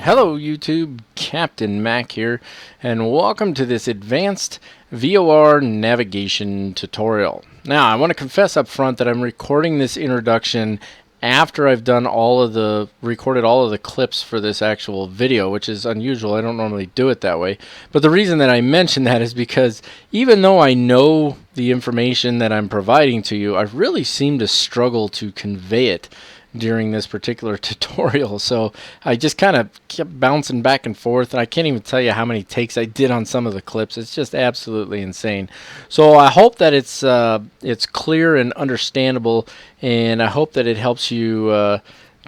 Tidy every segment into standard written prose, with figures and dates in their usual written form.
Hello YouTube, Captain Mac here, and welcome to this advanced VOR navigation tutorial. Now, I want to confess up front that I'm recording this introduction after I've done recorded all of the clips for this actual video, which is unusual. I don't normally do it that way. But the reason that I mention that is because even though I know the information that I'm providing to you, I really seem to struggle to convey it during this particular tutorial. So I just kind of kept bouncing back and forth, and I can't even tell you how many takes I did on some of the clips. It's just absolutely insane. So I hope that it's clear and understandable, and I hope that it helps you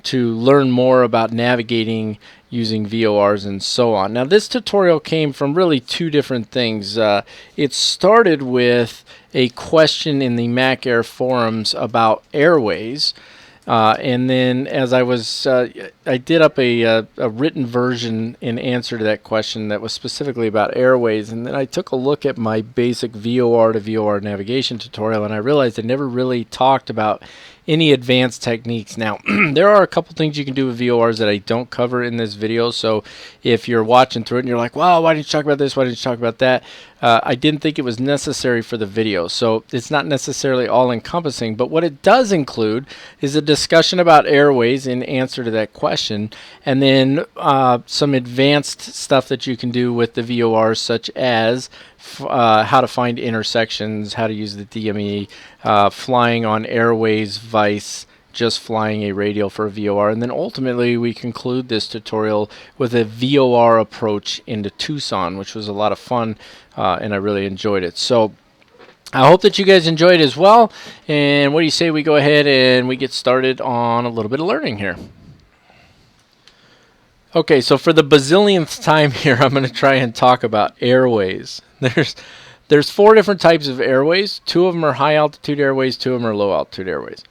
to learn more about navigating using VORs and so on. Now, this tutorial came from really two different things. It started with a question in the Mac Air forums about AIRWAYS. And then as I was, I did up a written version in answer to that question that was specifically about AIRWAYS, and then I took a look at my basic VOR to VOR navigation tutorial, and I realized I never really talked about any advanced techniques. Now, there are a couple things you can do with VORs that I don't cover in this video, so if you're watching through it and you're like, wow, why didn't you talk about this, why didn't you talk about that? I didn't think it was necessary for the video, so it's not necessarily all-encompassing, but what it does include is a discussion about AIRWAYS in answer to that question, and then some advanced stuff that you can do with the VORs, such as how to find intersections, how to use the DME, flying on AIRWAYS Vice, just flying a radial for a VOR, and then ultimately we conclude this tutorial with a VOR approach into Tucson, which was a lot of fun, and I really enjoyed it. So I hope that you guys enjoyed as well, and what do you say we go ahead and we get started on a little bit of learning here. Okay, so for the bazillionth time here, I'm going to try and talk about AIRWAYS. There's four different types of AIRWAYS. Two of them are high altitude AIRWAYS, two of them are low altitude AIRWAYS.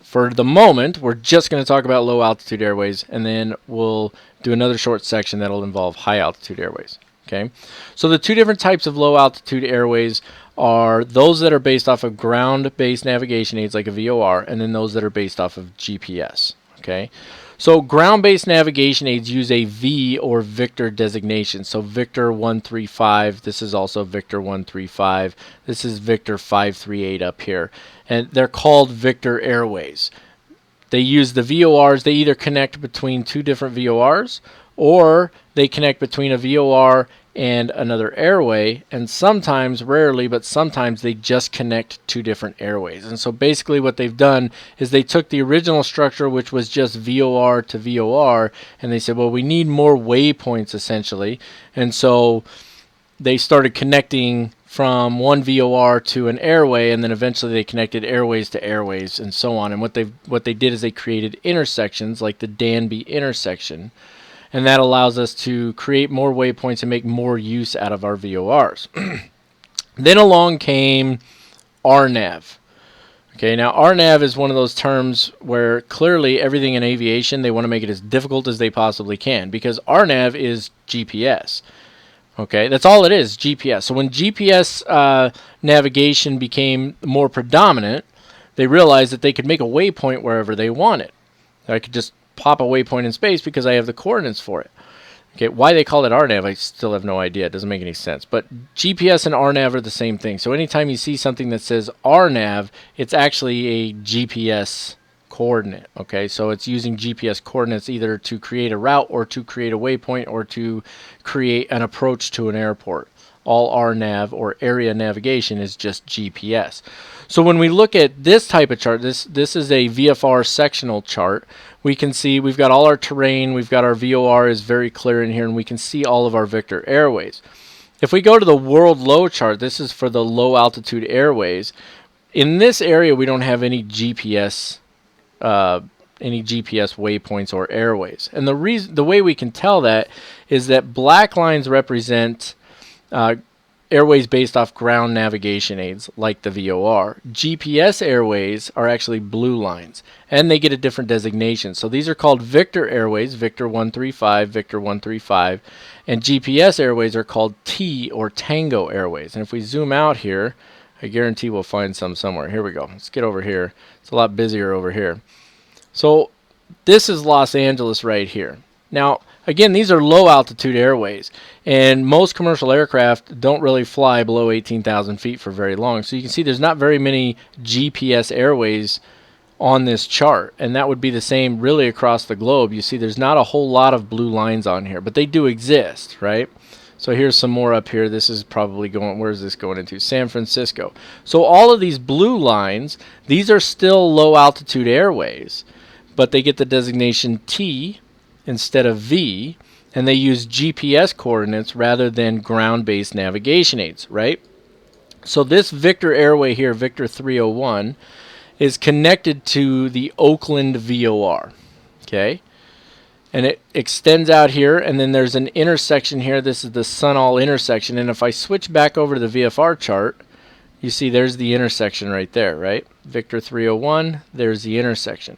For the moment, we're just going to talk about low altitude AIRWAYS, and then we'll do another short section that'll involve high altitude AIRWAYS. Okay, so the two different types of low altitude AIRWAYS are those that are based off of ground-based navigation aids like a VOR, and then those that are based off of GPS. Okay, so ground-based navigation aids use a V or Victor designation. So Victor 135, this is also Victor 135, this is Victor 538 up here, and they're called Victor AIRWAYS. They use the VORs, they either connect between two different VORs, or they connect between a VOR and another airway, and sometimes, rarely, but sometimes they just connect two different airways. And so basically what they've done is they took the original structure, which was just VOR to VOR, and they said, well, we need more waypoints essentially, and so they started connecting from one VOR to an airway, and then eventually they connected airways to airways and so on. And what they did is they created intersections like the Danby intersection, and that allows us to create more waypoints and make more use out of our VORs. Then along came RNAV. Okay, now RNAV is one of those terms where clearly everything in aviation, they want to make it as difficult as they possibly can, because RNAV is GPS. Okay, that's all it is, GPS. So when GPS navigation became more predominant, they realized that they could make a waypoint wherever they wanted. I could just pop a waypoint in space because I have the coordinates for it. Okay, why they call it RNAV, I still have no idea. It doesn't make any sense. But GPS and RNAV are the same thing. So anytime you see something that says RNAV, it's actually a GPS coordinate. Okay, so it's using GPS coordinates either to create a route or to create a waypoint or to create an approach to an airport. All RNAV, or area navigation, is just GPS. So when we look at this type of chart, this is a VFR sectional chart. We can see we've got all our terrain, we've got our VOR is very clear in here, and we can see all of our Victor AIRWAYS. If we go to the world low chart, this is for the low altitude AIRWAYS. In this area, we don't have any GPS waypoints or airways. And the way we can tell that is that black lines represent airways based off ground navigation aids like the VOR. GPS airways are actually blue lines, and they get a different designation. So these are called Victor airways, Victor 135, Victor 135, and GPS airways are called T or Tango airways. And if we zoom out here, I guarantee we'll find some somewhere. Here we go. Let's get over here. It's a lot busier over here. So this is Los Angeles right here. Now, again, these are low altitude airways, and most commercial aircraft don't really fly below 18,000 feet for very long. So you can see there's not very many GPS airways on this chart, and that would be the same really across the globe. You see there's not a whole lot of blue lines on here, but they do exist, right? So here's some more up here. This is probably going, where is this going into? San Francisco. So all of these blue lines, these are still low altitude airways, but they get the designation T instead of V, and they use GPS coordinates rather than ground-based navigation aids, right? So this Victor airway here, Victor 301, is connected to the Oakland VOR, okay? And it extends out here, and then there's an intersection here. This is the Sunall intersection, and if I switch back over to the VFR chart, you see there's the intersection right there, right? Victor 301, there's the intersection,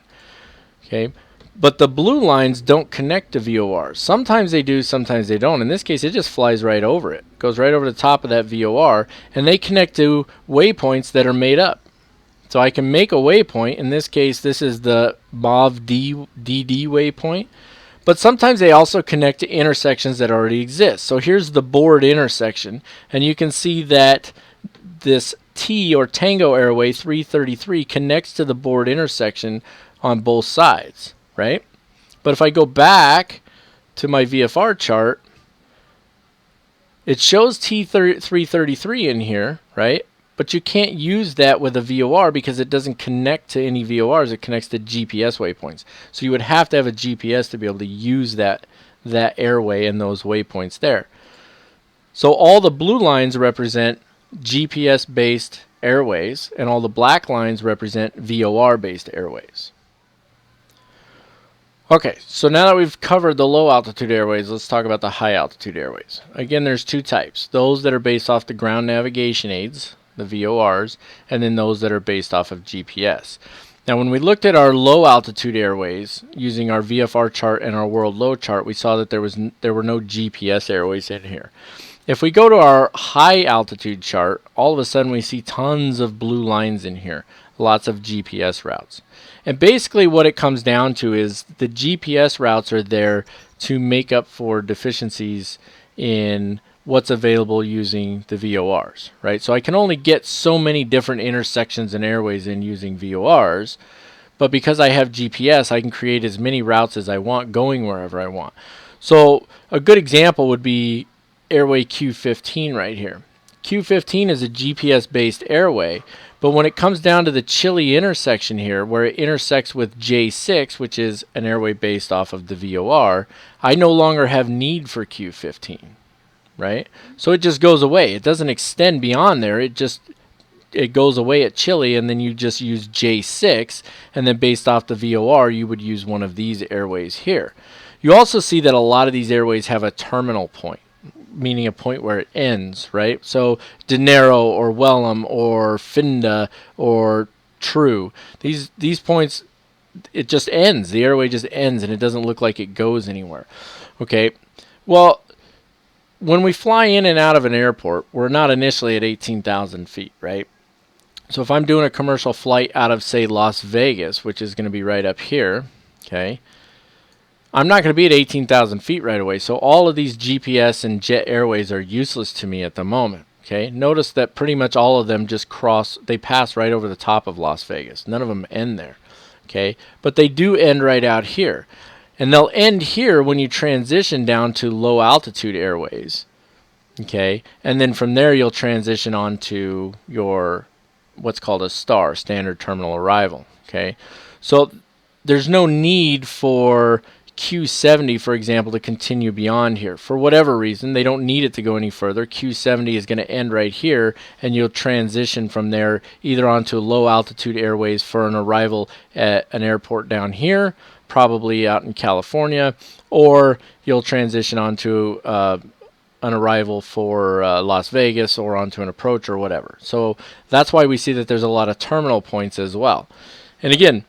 okay? But the blue lines don't connect to VORs. Sometimes they do, sometimes they don't. In this case, it just flies right over it. Goes right over the top of that VOR, and they connect to waypoints that are made up. So I can make a waypoint. In this case, this is the MOV DD waypoint. But sometimes they also connect to intersections that already exist. So here's the board intersection, and you can see that this T or Tango airway 333 connects to the board intersection on both sides, right? But if I go back to my VFR chart, it shows T333 in here, right? But you can't use that with a VOR because it doesn't connect to any VORs. It connects to GPS waypoints. So you would have to have a GPS to be able to use that airway and those waypoints there. So all the blue lines represent GPS-based airways, and all the black lines represent VOR-based airways. Okay, so now that we've covered the low altitude airways, let's talk about the high altitude airways. Again, there's two types. Those that are based off the ground navigation aids, the VORs, and then those that are based off of GPS. Now when we looked at our low altitude airways using our VFR chart and our world low chart, we saw that there were no GPS airways in here. If we go to our high altitude chart, all of a sudden we see tons of blue lines in here, lots of GPS routes. And basically what it comes down to is the GPS routes are there to make up for deficiencies in what's available using the VORs, right? So I can only get so many different intersections and airways in using VORs, but because I have GPS, I can create as many routes as I want, going wherever I want. So a good example would be airway Q15 right here. Q15 is a GPS-based airway, but when it comes down to the Chile intersection here, where it intersects with J6, which is an airway based off of the VOR, I no longer have need for Q15. Right? So it just goes away. It doesn't extend beyond there. It goes away at Chile, and then you just use J6, and then based off the VOR, you would use one of these airways here. You also see that a lot of these airways have a terminal point, meaning a point where it ends, right? So Dinero or Wellham or Finda or True, these points, it just ends. The airway just ends, and it doesn't look like it goes anywhere. Okay, well, when we fly in and out of an airport, we're not initially at 18,000 feet, right? So if I'm doing a commercial flight out of, say, Las Vegas, which is going to be right up here, okay, I'm not going to be at 18,000 feet right away. So all of these GPS and jet airways are useless to me at the moment, okay? Notice that pretty much all of them just they pass right over the top of Las Vegas. None of them end there, okay? But they do end right out here. And they'll end here when you transition down to low altitude airways, okay? And then from there you'll transition on to your what's called a STAR, Standard Terminal Arrival, okay? So there's no need for Q70, for example, to continue beyond here. For whatever reason, they don't need it to go any further. Q70 is going to end right here, and you'll transition from there either onto low altitude airways for an arrival at an airport down here, probably out in California, or you'll transition onto an arrival for Las Vegas or onto an approach or whatever. So that's why we see that there's a lot of terminal points as well. And again,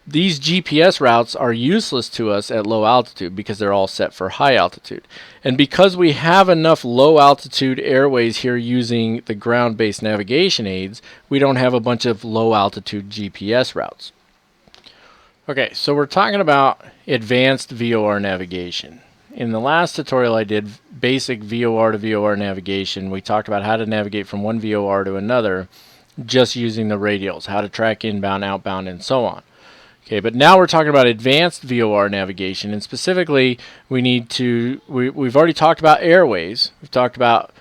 these GPS routes are useless to us at low altitude because they're all set for high altitude. And because we have enough low altitude airways here using the ground-based navigation aids, we don't have a bunch of low altitude GPS routes. Okay, so we're talking about advanced VOR navigation. in the last tutorial I did basic VOR to VOR navigation. We talked about how to navigate from one VOR to another just using the radials, how to track inbound, outbound, and so on. Okay, but now we're talking about advanced VOR navigation, and specifically we need to, we've already talked about airways, we've talked about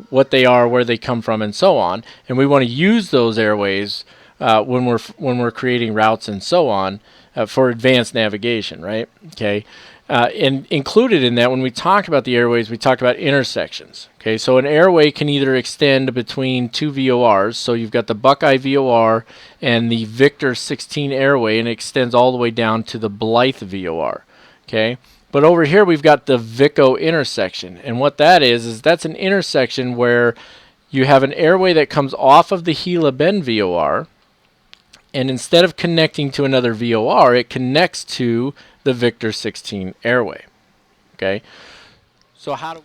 what they are, where they come from, and so on, and we want to use those airways when we're creating routes and so on for advanced navigation, right? Okay. And included in that, when we talked about the airways, we talked about intersections. Okay, so an airway can either extend between two VORs. So you've got the Buckeye VOR and the Victor 16 airway, and it extends all the way down to the Blythe VOR. Okay, but over here we've got the VICO intersection, and what that is that's an intersection where you have an airway that comes off of the Gila Bend VOR, and instead of connecting to another VOR, it connects to the Victor 16 airway. Okay, so how do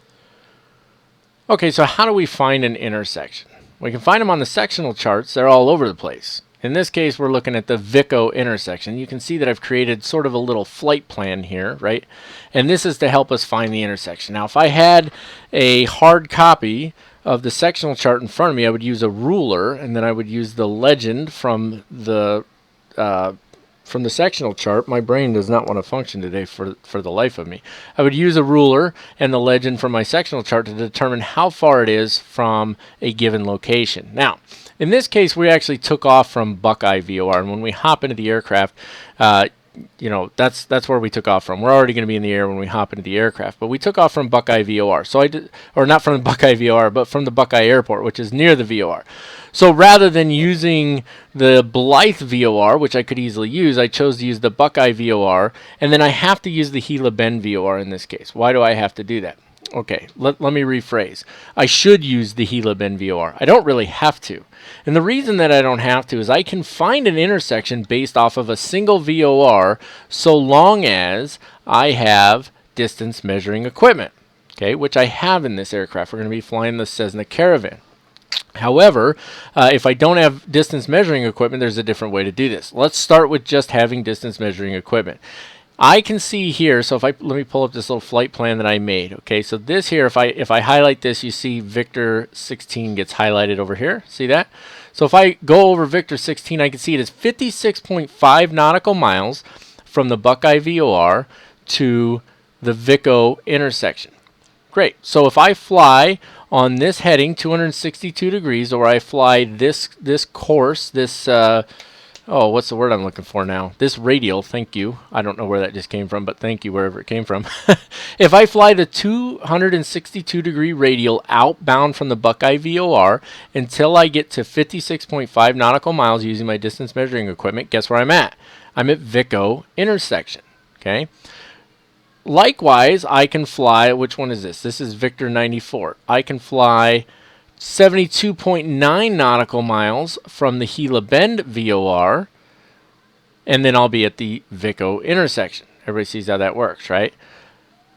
we find an intersection? We can find them on the sectional charts. They're all over the place. In this case, we're looking at the VICO intersection. You can see that I've created sort of a little flight plan here, right? And this is to help us find the intersection. Now, if I had a hard copy of the sectional chart in front of me, I would use a ruler, and then I would use the legend from the sectional chart. My brain does not want to function today for the life of me. I would use a ruler and the legend from my sectional chart to determine how far it is from a given location. Now, in this case, we actually took off from Buckeye VOR, and when we hop into the aircraft, you know, that's where we took off from. We're already going to be in the air when we hop into the aircraft, but we took off from Buckeye VOR. So I did, or not from the Buckeye VOR, but from the Buckeye Airport, which is near the VOR. So rather than using the Blythe VOR, which I could easily use, I chose to use the Buckeye VOR, and then I have to use the Gila Bend VOR in this case. Why do I have to do that? Okay, let me rephrase. I should use the Gila Bend VOR. I don't really have to. And the reason that I don't have to is I can find an intersection based off of a single VOR so long as I have distance measuring equipment, okay, which I have in this aircraft. We're going to be flying the Cessna Caravan. However, if I don't have distance measuring equipment, there's a different way to do this. Let's start with just having distance measuring equipment. I can see here, so let me pull up this little flight plan that I made. Okay, so this here, if I highlight this, you see Victor 16 gets highlighted over here. See that? So if I go over Victor 16, I can see it is 56.5 nautical miles from the Buckeye VOR to the VICO intersection. Great. So if I fly on this heading, 262 degrees, or I fly this course, this oh, what's the word I'm looking for now? This radial, thank you. I don't know where that just came from, but thank you wherever it came from. If I fly the 262 degree radial outbound from the Buckeye VOR until I get to 56.5 nautical miles using my distance measuring equipment, guess where I'm at? I'm at VICO intersection, okay? Likewise, I can fly, which one is this? This is Victor 94. I can fly 72.9 nautical miles from the Gila Bend VOR, and then I'll be at the VICO intersection. Everybody sees how that works, right?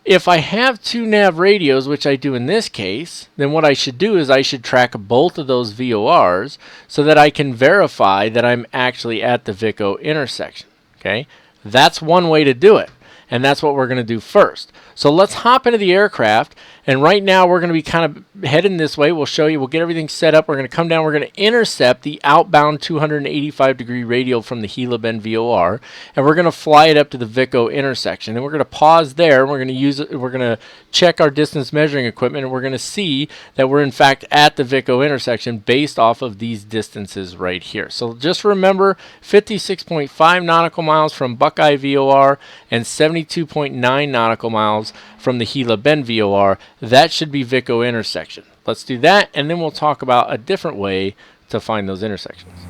If I have two nav radios, which I do in this case, then what I should do is I should track both of those VORs so that I can verify that I'm actually at the VICO intersection, okay? That's one way to do it, and that's what we're going to do first. So let's hop into the aircraft, and right now we're going to be kind of heading this way. We'll show you. We'll get everything set up. We're going to come down. We're going to intercept the outbound 285 degree radial from the Gila Bend VOR, and we're going to fly it up to the VICO intersection. And we're going to pause there. And we're going to use it. We're going to check our distance measuring equipment, and we're going to see that we're in fact at the VICO intersection based off of these distances right here. So just remember 56.5 nautical miles from Buckeye VOR and 72.9 nautical miles from the Gila Bend VOR. That should be VICO intersection. Let's do that, and then we'll talk about a different way to find those intersections.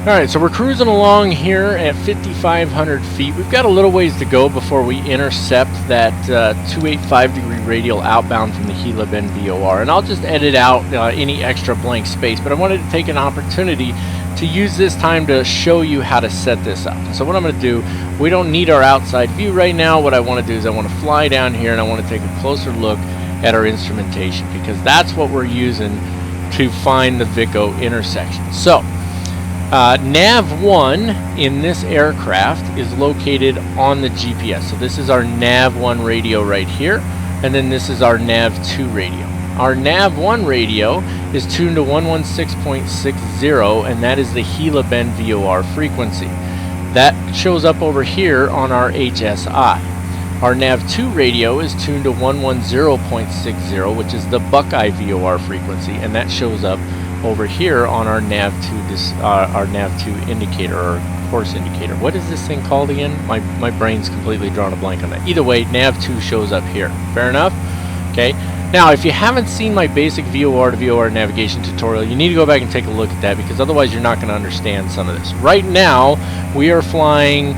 Alright, so we're cruising along here at 5,500 feet. We've got a little ways to go before we intercept that 285 degree radial outbound from the Gila Bend VOR. And I'll just edit out any extra blank space, but I wanted to take an opportunity to use this time to show you how to set this up. So what I'm going to do, we don't need our outside view right now. What I want to do is I want to fly down here and I want to take a closer look at our instrumentation, because that's what we're using to find the VICO intersection. So Nav 1 in this aircraft is located on the GPS. So this is our Nav 1 radio right here, and then this is our Nav 2 radio. Our Nav 1 radio is tuned to 116.60, and that is the Gila Bend VOR frequency. That shows up over here on our HSI. Our Nav 2 radio is tuned to 110.60, which is the Buckeye VOR frequency, and that shows up over here on our Nav 2 indicator, or course indicator. What is this thing called again? My brain's completely drawn a blank on that. Either way, Nav 2 shows up here. Fair enough? Okay. Now, if you haven't seen my basic VOR to VOR navigation tutorial, you need to go back and take a look at that, because otherwise you're not going to understand some of this. Right now, we are flying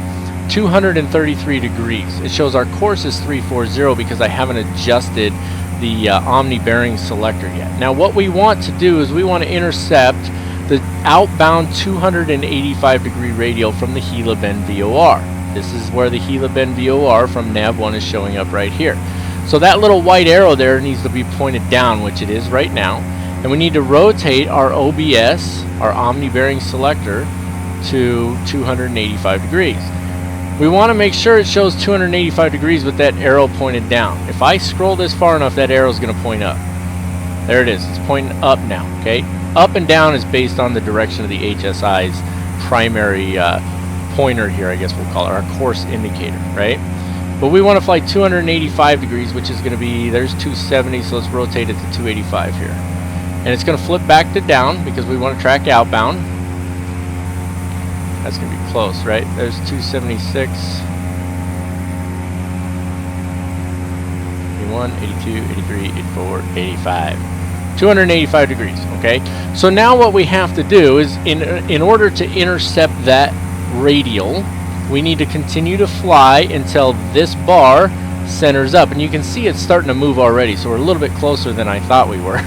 233 degrees. It shows our course is 340 because I haven't adjusted the Omni bearing selector yet. Now what we want to do is we want to intercept the outbound 285 degree radial from the Gila Bend VOR. This is where the Gila Bend VOR from Nav 1 is showing up right here. So that little white arrow there needs to be pointed down, which it is right now, and we need to rotate our OBS, our Omni bearing selector, to 285 degrees. We want to make sure it shows 285 degrees with that arrow pointed down. If I scroll this far enough, that arrow is going to point up. There it is. It's pointing up now. Okay. Up and down is based on the direction of the HSI's primary pointer here, I guess we'll call it, our course indicator, right? But we want to fly 285 degrees, which is going to be, there's 270, so let's rotate it to 285 here. And it's going to flip back to down because we want to track outbound. That's going to be close, right? There's 276, 81, 82, 83, 84, 85. 285 degrees, okay? So now what we have to do is, in order to intercept that radial, we need to continue to fly until this bar centers up. And you can see it's starting to move already, so we're a little bit closer than I thought we were,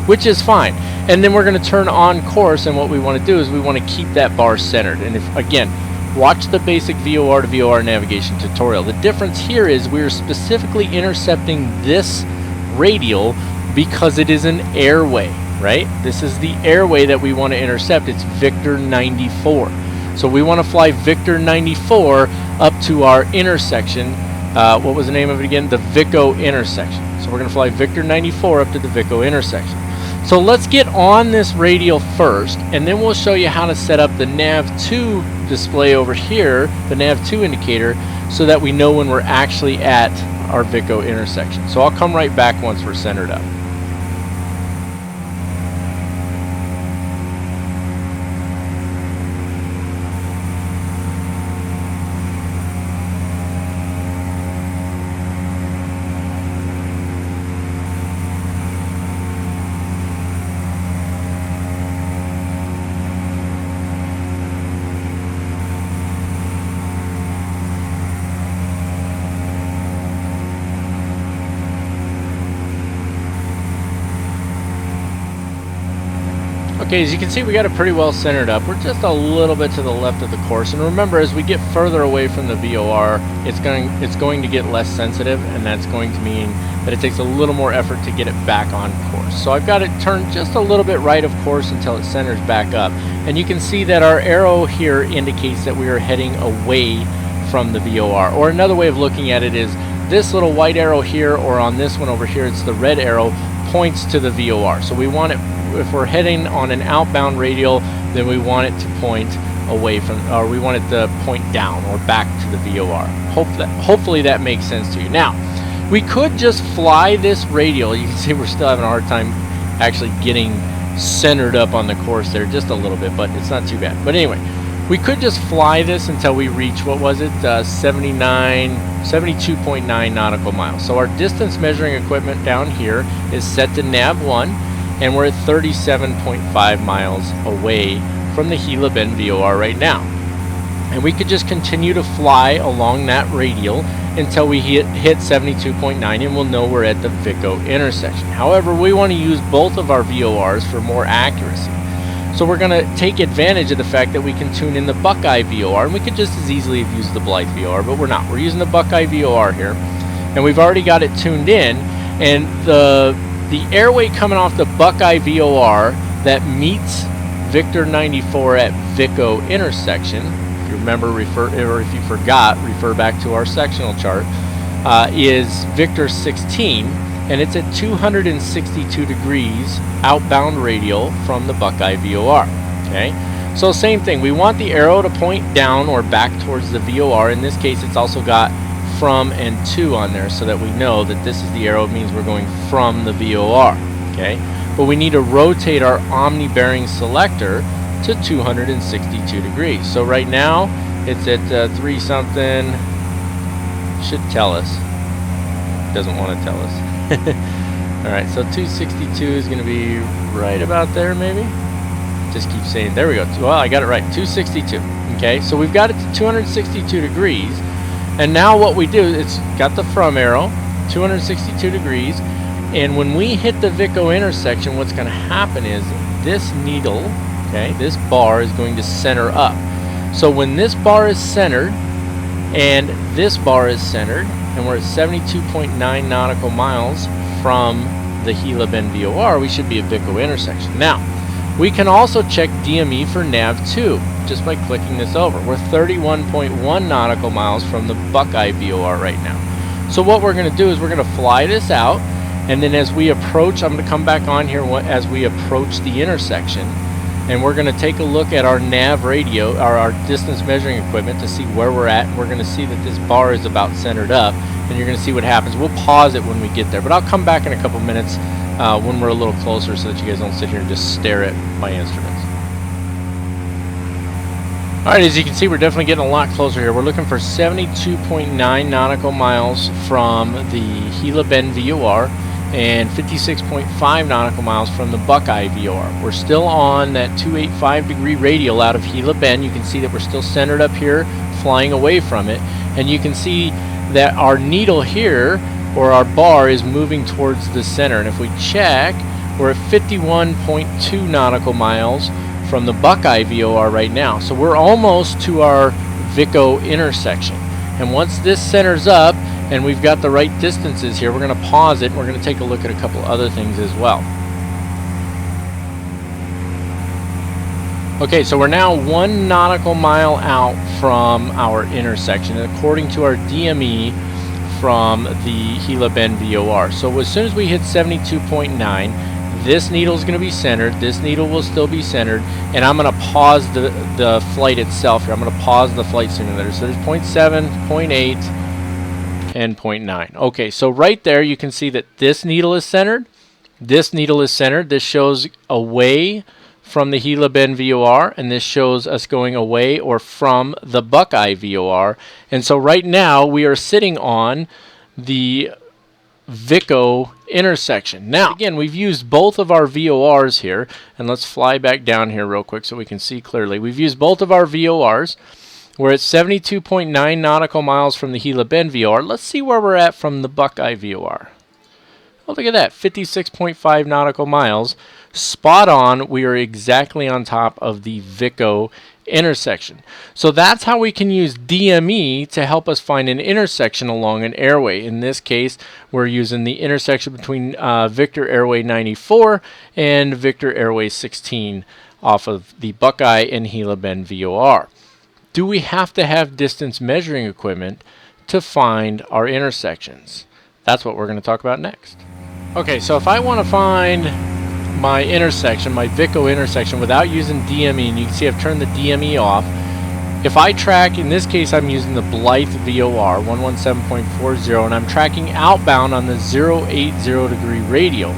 which is fine. And then we're going to turn on course, and what we want to do is we want to keep that bar centered. And if, again, watch the basic VOR to VOR navigation tutorial. The difference here is we're specifically intercepting this radial because it is an airway, right? This is the airway that we want to intercept. It's Victor 94. So we want to fly Victor 94 up to our intersection. What was the name of it again? The Vico intersection. So we're going to fly Victor 94 up to the Vico intersection. So let's get on this radial first, and then we'll show you how to set up the Nav 2 display over here, the Nav 2 indicator, so that we know when we're actually at our Vico intersection. So I'll come right back once we're centered up. Okay, as you can see, we got it pretty well centered up. We're just a little bit to the left of the course, and remember, as we get further away from the VOR, it's going to get less sensitive, and that's going to mean that it takes a little more effort to get it back on course. So I've got it turned just a little bit right of course until it centers back up, and you can see that our arrow here indicates that we are heading away from the VOR. Or another way of looking at it is this little white arrow here, or on this one over here, it's the red arrow, points to the VOR. So we want it, if we're heading on an outbound radial, then we want it to point away from, or we want it to point down or back to the VOR. Hopefully that makes sense to you. Now, we could just fly this radial. You can see we're still having a hard time actually getting centered up on the course there just a little bit, but it's not too bad. But anyway, we could just fly this until we reach, what was it, 72.9 nautical miles. So our distance measuring equipment down here is set to Nav 1, and we're at 37.5 miles away from the Gila Bend VOR right now. And we could just continue to fly along that radial until we hit 72.9, and we'll know we're at the Vico intersection. However, we want to use both of our VORs for more accuracy. So we're going to take advantage of the fact that we can tune in the Buckeye VOR, and we could just as easily have used the Blythe VOR, but we're not. We're using the Buckeye VOR here, and we've already got it tuned in, and the airway coming off the Buckeye VOR that meets Victor 94 at VICO intersection, if you remember, or if you forgot, refer back to our sectional chart, is Victor 16, and it's at 262 degrees outbound radial from the Buckeye VOR. Okay, so same thing, we want the arrow to point down or back towards the VOR. In this case, it's also got from and to on there, so that we know that this is the arrow, means we're going from the VOR. Okay, but we need to rotate our omni bearing selector to 262 degrees. So right now it's at 3 something. Should tell us. Doesn't want to tell us. Alright, so 262 is going to be right about there, maybe. Just keep saying, there we go. Well, I got it right, 262. Okay, so we've got it to 262 degrees, and now what we do, it's got the from arrow, 262 degrees, and when we hit the VICO intersection, what's going to happen is this needle, okay, this bar is going to center up. So when this bar is centered and this bar is centered, and we're at 72.9 nautical miles from the Gila Bend VOR, we should be at VICO intersection. Now, we can also check DME for nav2 just by clicking this over. We're 31.1 nautical miles from the Buckeye VOR right now. So what we're going to do is we're going to fly this out, and then as we approach, I'm going to come back on here as we approach the intersection, and we're going to take a look at our nav radio, or our distance measuring equipment, to see where we're at. And we're going to see that this bar is about centered up, and you're going to see what happens. We'll pause it when we get there, but I'll come back in a couple minutes when we're a little closer, so that you guys don't sit here and just stare at my instruments. Alright, as you can see, we're definitely getting a lot closer here. We're looking for 72.9 nautical miles from the Gila Bend VOR and 56.5 nautical miles from the Buckeye VOR. We're still on that 285 degree radial out of Gila Bend. You can see that we're still centered up here, flying away from it, and you can see that our needle here, or our bar, is moving towards the center. And if we check, we're at 51.2 nautical miles from the Buckeye VOR right now. So we're almost to our VICO intersection. And once this centers up and we've got the right distances here, we're going to pause it and we're going to take a look at a couple other things as well. Okay, so we're now 1 nautical mile out from our intersection, according to our DME from the Gila Bend VOR. So as soon as we hit 72.9, this needle is going to be centered, this needle will still be centered, and I'm going to pause the flight itself here. I'm going to pause the flight simulator. So there's 0.7, 0.8, and 0.9. Okay, so right there you can see that this needle is centered, this needle is centered, this shows away from the Gila Bend VOR, and this shows us going away or from the Buckeye VOR. And so right now we are sitting on the VICO intersection. Now again, we've used both of our VORs here, and let's fly back down here real quick so we can see clearly. We've used both of our VORs. We're at 72.9 nautical miles from the Gila Bend VOR. Let's see where we're at from the Buckeye VOR. Oh, look at that, 56.5 nautical miles. Spot on, we are exactly on top of the VICO intersection. So that's how we can use DME to help us find an intersection along an airway. In this case, we're using the intersection between Victor Airway 94 and Victor Airway 16 off of the Buckeye and Gila Bend VOR. Do we have to have distance measuring equipment to find our intersections? That's what we're going to talk about next. Okay, so if I want to find my intersection, my VICO intersection, without using DME, and you can see I've turned the DME off. If I track, in this case I'm using the Blythe VOR 117.40, and I'm tracking outbound on the 080 degree radial.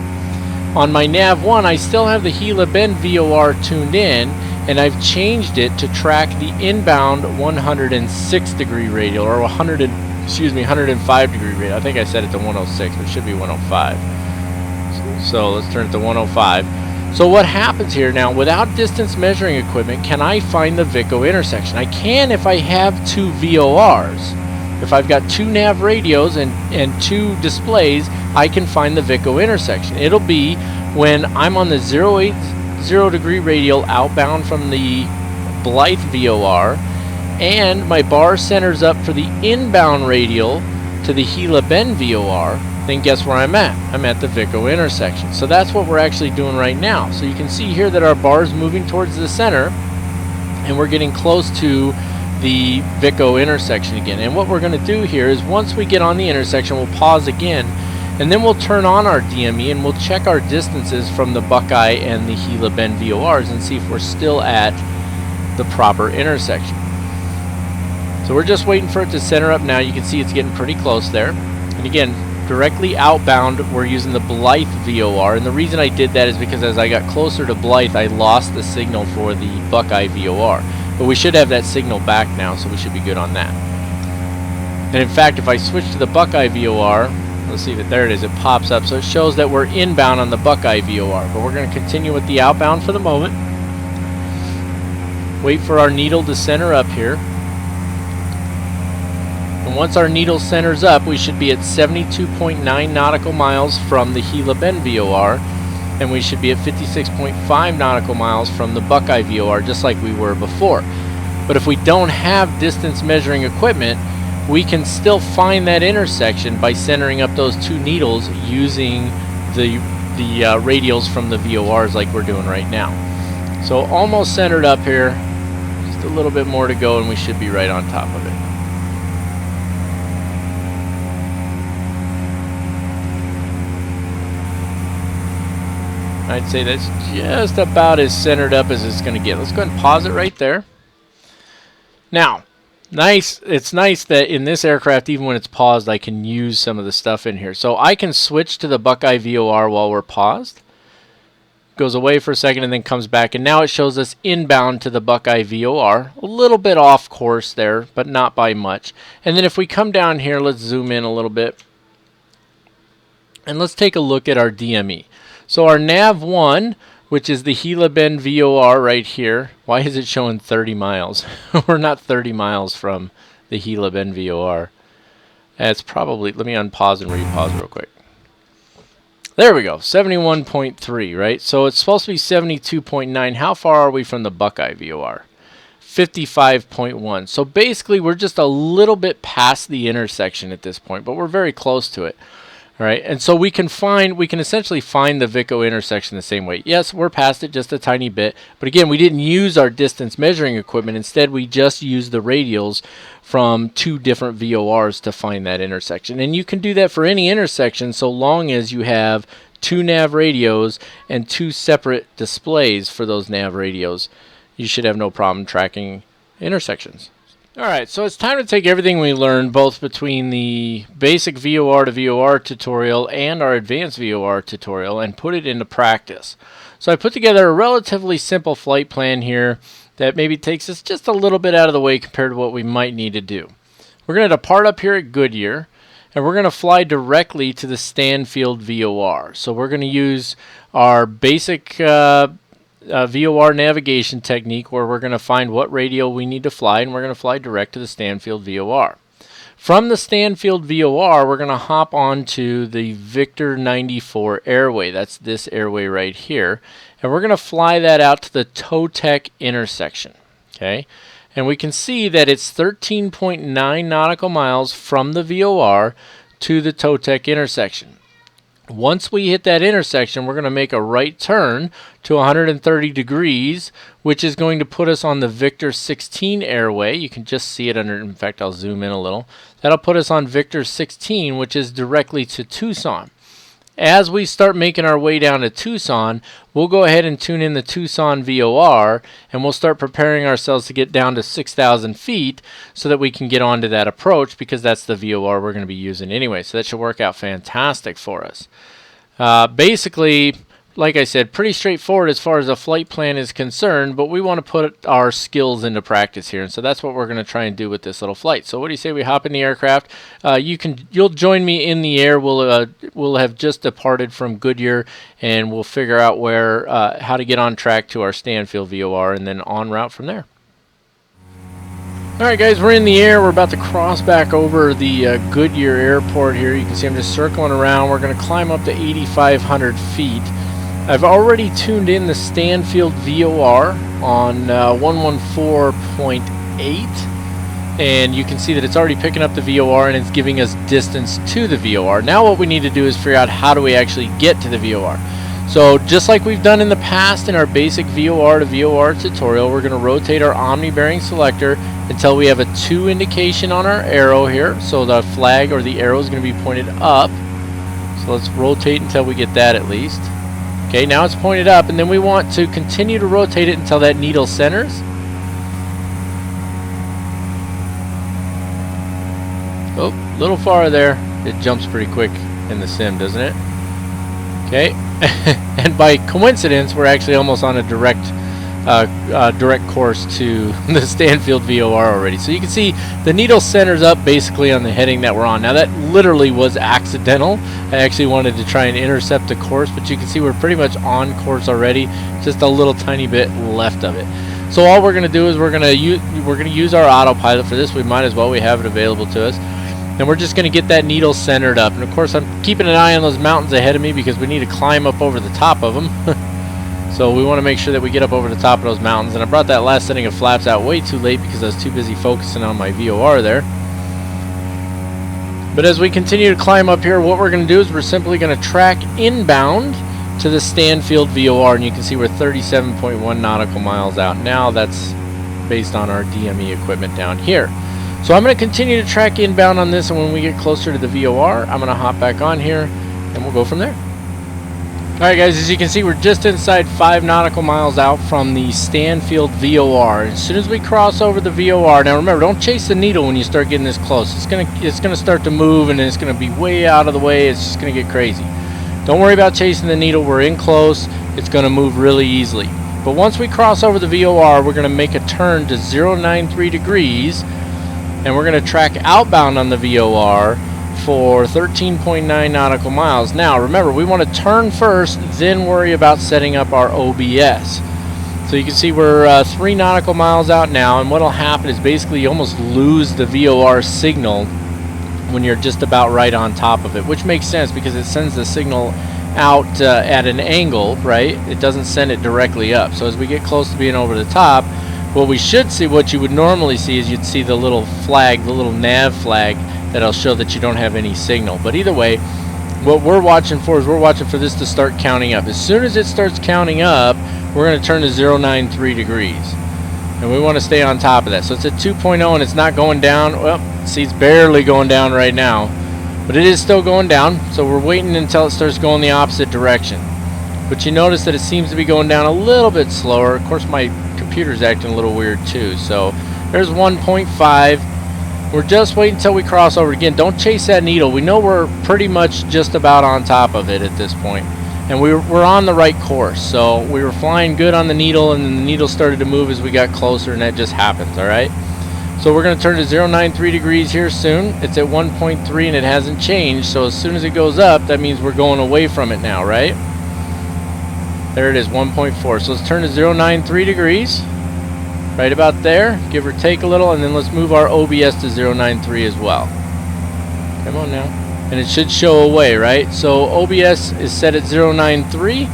On my nav1 I still have the Gila Bend VOR tuned in, and I've changed it to track the inbound 106 degree radial, or 105 degree radial. I think I set it to 106, but it should be 105. So let's turn it to 105. So what happens here now, without distance measuring equipment, can I find the VICO intersection? I can if I have 2 VORs. If I've got 2 nav radios and 2 displays, I can find the VICO intersection. It'll be when I'm on the 080 degree radial outbound from the Blythe VOR, and my bar centers up for the inbound radial to the Gila Bend VOR, then guess where I'm at? I'm at the VICO intersection. So that's what we're actually doing right now. So you can see here that our bar is moving towards the center, and we're getting close to the VICO intersection again. And what we're going to do here is once we get on the intersection, we'll pause again, and then we'll turn on our DME and we'll check our distances from the Buckeye and the Gila Bend VORs and see if we're still at the proper intersection. So we're just waiting for it to center up now. You can see it's getting pretty close there. And again, directly outbound, we're using the Blythe VOR, and the reason I did that is because as I got closer to Blythe, I lost the signal for the Buckeye VOR. But we should have that signal back now, so we should be good on that. And in fact, if I switch to the Buckeye VOR, let's see that there it is, it pops up, so it shows that we're inbound on the Buckeye VOR. But we're going to continue with the outbound for the moment. Wait for our needle to center up here. And once our needle centers up, we should be at 72.9 nautical miles from the Gila Bend VOR, and we should be at 56.5 nautical miles from the Buckeye VOR, just like we were before. But if we don't have distance measuring equipment, we can still find that intersection by centering up those two needles using the radials from the VORs like we're doing right now. So almost centered up here, just a little bit more to go, and we should be right on top of it. I'd say that's just about as centered up as it's going to get. Let's go ahead and pause it right there. Now, it's nice that in this aircraft, even when it's paused, I can use some of the stuff in here. So I can switch to the Buckeye VOR while we're paused. Goes away for a second and then comes back. And now it shows us inbound to the Buckeye VOR. A little bit off course there, but not by much. And then if we come down here, let's zoom in a little bit. And let's take a look at our DME. So our nav1, which is the Gila Bend VOR right here. Why is it showing 30 miles? We're not 30 miles from the Gila Bend VOR. That's probably, let me unpause and repause real quick. There we go, 71.3, right? So it's supposed to be 72.9. How far are we from the Buckeye VOR? 55.1. So basically we're just a little bit past the intersection at this point, but we're very close to it. All right, and so we can essentially find the VICO intersection the same way. Yes, we're past it just a tiny bit, but again, we didn't use our distance measuring equipment. Instead, we just used the radials from two different VORs to find that intersection. And you can do that for any intersection so long as you have two nav radios and two separate displays for those nav radios. You should have no problem tracking intersections. Alright, so it's time to take everything we learned both between the basic VOR to VOR tutorial and our advanced VOR tutorial and put it into practice. So I put together a relatively simple flight plan here that maybe takes us just a little bit out of the way compared to what we might need to do. We're going to depart up here at Goodyear, and we're going to fly directly to the Stanfield VOR. So we're going to use our basic VOR navigation technique where we're going to find what radio we need to fly, and we're going to fly direct to the Stanfield VOR. From the Stanfield VOR, we're going to hop onto the Victor 94 airway. That's this airway right here. And we're going to fly that out to the Totec intersection. Okay? And we can see that it's 13.9 nautical miles from the VOR to the Totec intersection. Once we hit that intersection, we're going to make a right turn to 130 degrees, which is going to put us on the Victor 16 airway. You can just see it under, in fact, I'll zoom in a little. That'll put us on Victor 16, which is directly to Tucson. As we start making our way down to Tucson, we'll go ahead and tune in the Tucson VOR, and we'll start preparing ourselves to get down to 6,000 feet so that we can get onto that approach, because that's the VOR we're going to be using anyway. So that should work out fantastic for us. Basically, like I said, pretty straightforward as far as a flight plan is concerned, but we want to put our skills into practice here, and so that's what we're going to try and do with this little flight. So what do you say we hop in the aircraft? You'll join me in the air. We'll have just departed from Goodyear, and we'll figure out where how to get on track to our Stanfield VOR, and then en route from there. Alright guys, we're in the air. We're about to cross back over the Goodyear airport here. You can see I'm just circling around. We're going to climb up to 8,500 feet. I've already tuned in the Stanfield VOR on 114.8. and you can see that it's already picking up the VOR and it's giving us distance to the VOR. Now what we need to do is figure out how do we actually get to the VOR. So just like we've done in the past in our basic VOR to VOR tutorial, we're going to rotate our Omni bearing selector until we have a 2 indication on our arrow here. So the flag or the arrow is going to be pointed up. So let's rotate until we get that at least. Okay, now it's pointed up, and then we want to continue to rotate it until that needle centers. Oh, a little farther there. It jumps pretty quick in the sim, doesn't it? Okay, and by coincidence, we're actually almost on a direct course to the Stanfield VOR already. So you can see the needle centers up basically on the heading that we're on. Now that literally was accidental. I actually wanted to try and intercept the course, but you can see we're pretty much on course already. Just a little tiny bit left of it. So all we're going to do is we're going to use our autopilot for this. We might as well. We have it available to us. And we're just going to get that needle centered up. And of course I'm keeping an eye on those mountains ahead of me because we need to climb up over the top of them. So we want to make sure that we get up over the top of those mountains. And I brought that last setting of flaps out way too late because I was too busy focusing on my VOR there. But as we continue to climb up here, what we're going to do is we're simply going to track inbound to the Stanfield VOR. And you can see we're 37.1 nautical miles out now. That's based on our DME equipment down here. So I'm going to continue to track inbound on this, and when we get closer to the VOR, I'm going to hop back on here, and we'll go from there. Alright guys, as you can see, we're just inside 5 nautical miles out from the Stanfield VOR. As soon as we cross over the VOR, now remember, don't chase the needle when you start getting this close. It's gonna start to move, and then it's going to be way out of the way. It's just going to get crazy. Don't worry about chasing the needle. We're in close. It's going to move really easily. But once we cross over the VOR, we're going to make a turn to 093 degrees. And we're going to track outbound on the VOR for 13.9 nautical miles. Now, remember, we want to turn first, then worry about setting up our OBS. So you can see we're 3 nautical miles out now, and what will happen is basically you almost lose the VOR signal when you're just about right on top of it, which makes sense because it sends the signal out at an angle, right? It doesn't send it directly up. So as we get close to being over the top, what we should see, what you would normally see, is you'd see the little flag, the little nav flag that'll show that you don't have any signal. But either way, what we're watching for is we're watching for this to start counting up. As soon as it starts counting up, we're going to turn to 093 degrees. And we want to stay on top of that. So it's at 2.0 and it's not going down. Well, see, it's barely going down right now. But it is still going down. So we're waiting until it starts going the opposite direction. But you notice that it seems to be going down a little bit slower. Of course, my computer's acting a little weird too. So there's 1.5. We're just waiting until we cross over. Again, don't chase that needle. We know we're pretty much just about on top of it at this point. And we're on the right course. So we were flying good on the needle, and then the needle started to move as we got closer, and that just happens, alright? So we're going to turn to 093 degrees here soon. It's at 1.3 and it hasn't changed. So as soon as it goes up, that means we're going away from it now, right? There it is, 1.4. So let's turn to 093 degrees. Right about there, give or take a little, and then let's move our OBS to 093 as well. Come on now. And it should show away, right? So OBS is set at 093,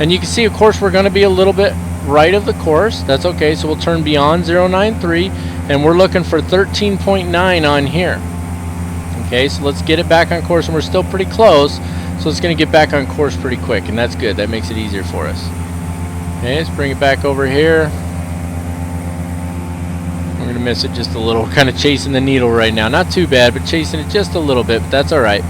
and you can see, of course, we're going to be a little bit right of the course. That's okay. So we'll turn beyond 093, and we're looking for 13.9 on here. Okay, so let's get it back on course, and we're still pretty close. So it's going to get back on course pretty quick, and that's good. That makes it easier for us. Okay, let's bring it back over here. We're going to miss it just a little. We're kind of chasing the needle right now. Not too bad, but chasing it just a little bit, but that's all right.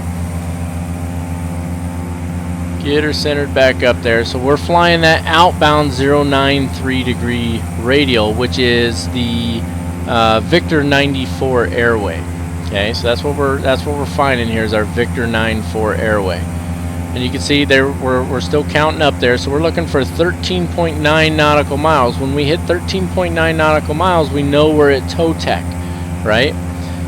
Get her centered back up there. So we're flying that outbound 093 degree radial, which is the Victor 94 airway. Okay, so that's what we're finding here is our Victor 94 airway. And you can see there we're still counting up there, so we're looking for 13.9 nautical miles. When we hit 13.9 nautical miles, we know we're at HO.T.A.S, right?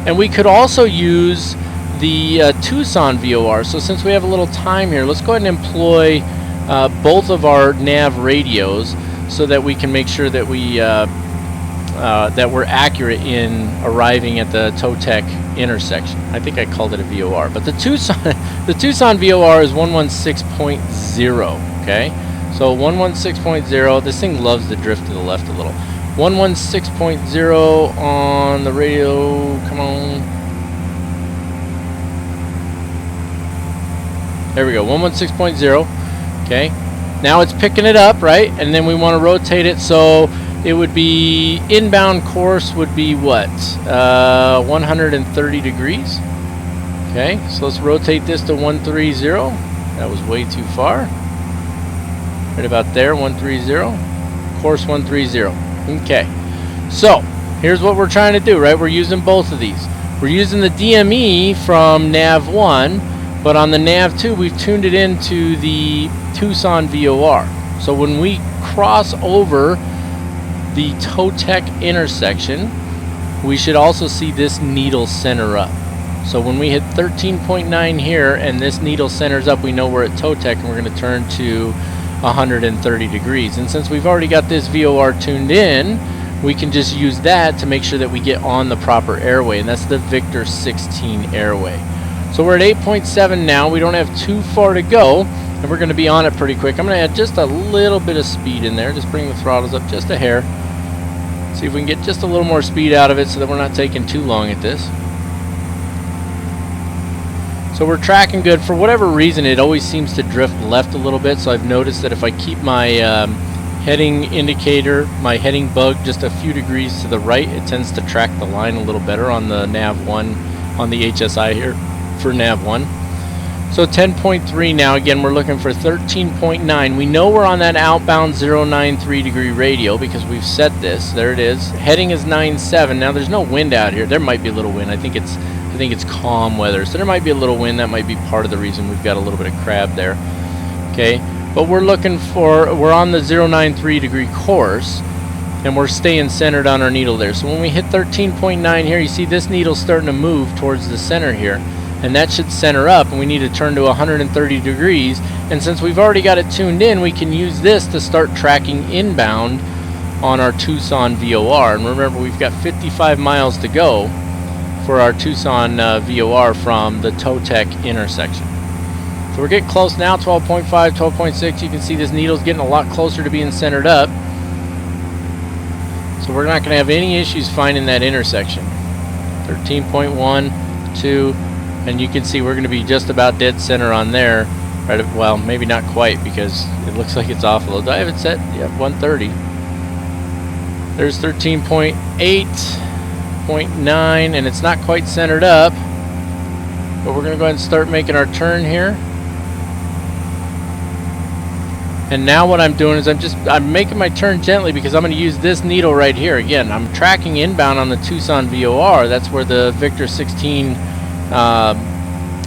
And we could also use the Tucson VOR. So since we have a little time here, let's go ahead and employ both of our nav radios so that we can make sure that that we're accurate in arriving at the HO.T.A.S intersection. I think I called it a VOR, but the Tucson VOR is 116.0. Okay, so 116.0. This thing loves to drift to the left a little. 116.0 on the radio. Come on. There we go, 116.0. Okay. Now it's picking it up, right? And then we want to rotate it, so it would be inbound course would be what? 130 degrees. Okay, so let's rotate this to 130. That was way too far. Right about there, 130. Course 130. Okay. So here's what we're trying to do, right? We're using both of these. We're using the DME from nav 1, but on the nav 2 we've tuned it into the Tucson VOR. So when we cross over the Totec intersection, we should also see this needle center up. So when we hit 13.9 here and this needle centers up, we know we're at Totec, and we're going to turn to 130 degrees. And since we've already got this VOR tuned in, we can just use that to make sure that we get on the proper airway, and that's the Victor 16 airway. So we're at 8.7 now. We don't have too far to go, and we're going to be on it pretty quick. I'm going to add just a little bit of speed in there. Just bring the throttles up just a hair. See if we can get just a little more speed out of it so that we're not taking too long at this. So we're tracking good. For whatever reason, it always seems to drift left a little bit, so I've noticed that if I keep my heading indicator, my heading bug just a few degrees to the right, it tends to track the line a little better on the nav 1, on the HSI here for nav 1. So 10.3 now. Again, we're looking for 13.9. We know we're on that outbound 093 degree radial because we've set this. There it is. Heading is 97. Now there's no wind out here. There might be a little wind. I think it's calm weather, so there might be a little wind. That might be part of the reason we've got a little bit of crab there. Okay, but we're on the 093 degree course, and we're staying centered on our needle there. So when we hit 13.9 here, you see this needle starting to move towards the center here, and that should center up, and we need to turn to 130 degrees. And since we've already got it tuned in, we can use this to start tracking inbound on our Tucson VOR. And remember, we've got 55 miles to go for our Tucson VOR from the Totec intersection. So we're getting close now, 12.5, 12.6. You can see this needle's getting a lot closer to being centered up. So we're not going to have any issues finding that intersection. 13.1, 2, and you can see we're going to be just about dead center on there. Right, well, maybe not quite because it looks like it's off a little. Do I have it set? Yeah, 130. There's 13.8. 0.9, and it's not quite centered up, but we're going to go ahead and start making our turn here. And now what I'm doing is I'm making my turn gently because I'm going to use this needle right here. Again, I'm tracking inbound on the Tucson VOR. That's where the Victor 16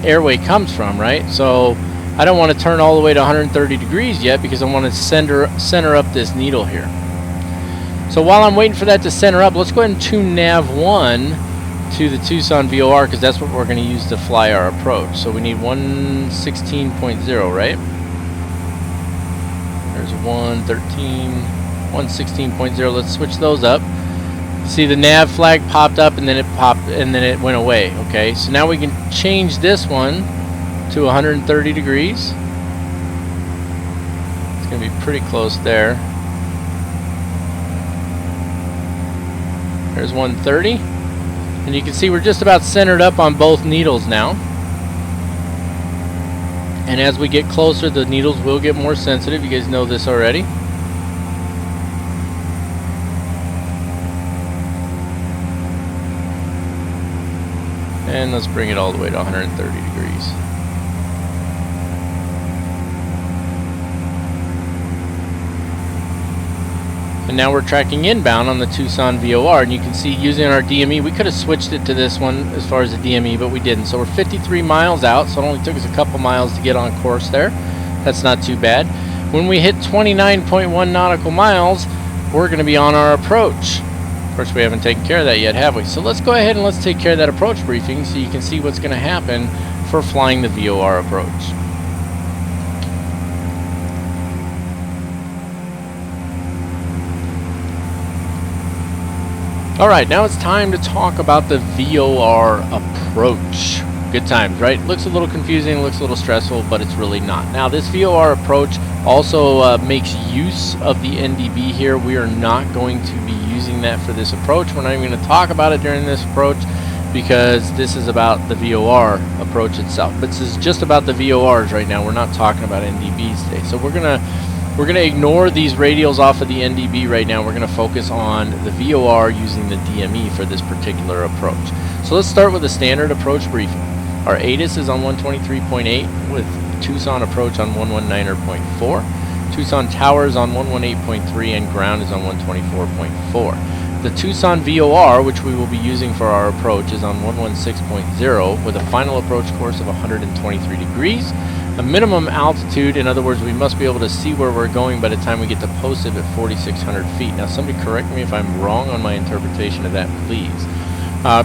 airway comes from, right? So I don't want to turn all the way to 130 degrees yet because I want to center up this needle here. So while I'm waiting for that to center up, let's go ahead and tune nav 1 to the Tucson VOR because that's what we're going to use to fly our approach. So we need 116.0, right? There's 113, 116.0. Let's switch those up. See, the nav flag popped up and then it went away. Okay, so now we can change this one to 130 degrees. It's going to be pretty close there. There's 130, and you can see we're just about centered up on both needles now. And as we get closer, the needles will get more sensitive. You guys know this already. And let's bring it all the way to 130 degrees. And now we're tracking inbound on the Tucson VOR, and you can see using our DME, we could have switched it to this one as far as the DME, but we didn't. So we're 53 miles out, so it only took us a couple miles to get on course there. That's not too bad. When we hit 29.1 nautical miles, we're going to be on our approach. Of course, we haven't taken care of that yet, have we? So let's go ahead and let's take care of that approach briefing so you can see what's going to happen for flying the VOR approach. Alright, now it's time to talk about the VOR approach. Good times, right? Looks a little confusing, looks a little stressful, but it's really not. Now, this VOR approach also makes use of the NDB here. We are not going to be using that for this approach. We're not even going to talk about it during this approach because this is about the VOR approach itself. But this is just about the VORs right now. We're not talking about NDBs today. So we're gonna ignore these radials off of the NDB right now. We're gonna focus on the VOR using the DME for this particular approach. So let's start with a standard approach briefing. Our ATIS is on 123.8 with Tucson approach on 119.4. Tucson Towers on 118.3 and ground is on 124.4. The Tucson VOR, which we will be using for our approach, is on 116.0 with a final approach course of 123 degrees. A minimum altitude, in other words, we must be able to see where we're going by the time we get to POSIB at 4,600 feet. Now, somebody correct me if I'm wrong on my interpretation of that, please.